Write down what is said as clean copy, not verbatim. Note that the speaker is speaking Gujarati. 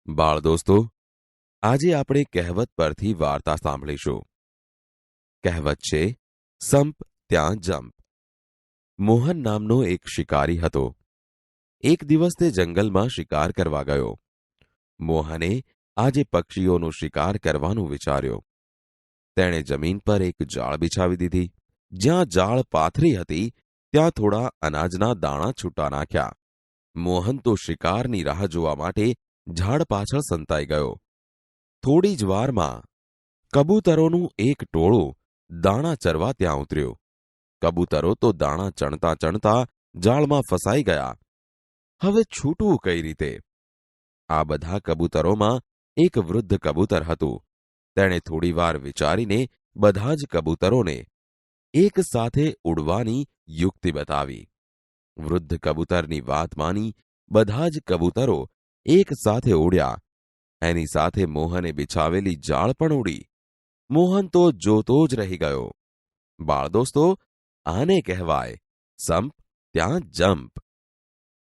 બાળ દોસ્તો, આજે આપણે કહેવત પરથી વાર્તા સાંભળીશું. કહેવત છે, સંપ ત્યાં જંપ. મોહન નામનો એક શિકારી હતો. એક દિવસ તે જંગલમાં શિકાર કરવા ગયો. મોહને આજે પક્ષીઓનો શિકાર કરવાનું વિચાર્યો. તેણે જમીન પર એક જાળ બિછાવી દીધી. જ્યાં જાળ પાથરી હતી ત્યાં થોડા અનાજના દાણા છૂટા નાખ્યા. મોહન તો શિકારની રાહ જોવા માટે ઝાડ પાછળ સંતાઈ ગયો. થોડી જ વારમાં કબૂતરોનું એક ટોળું દાણા ચરવા ત્યાં ઉતર્યું. કબૂતરો તો દાણા ચણતા ચણતા જાળમાં ફસાઈ ગયા. હવે છૂટવું કઈ રીતે? આ બધા કબૂતરોમાં એક વૃદ્ધ કબૂતર હતું. તેણે થોડીવાર વિચારીને બધા જ કબૂતરોને એક સાથે ઉડવાની યુક્તિ બતાવી. વૃદ્ધ કબૂતરની વાત માની બધા જ કબૂતરો એક સાથે ઉડ્યા. એની સાથે મોહને બિછાવેલી જાળ પણ ઉડી. મોહન તો જોતો જ રહી ગયો. બાળ દોસ્તો, આને કહેવાય સંપ ત્યાં જંપ.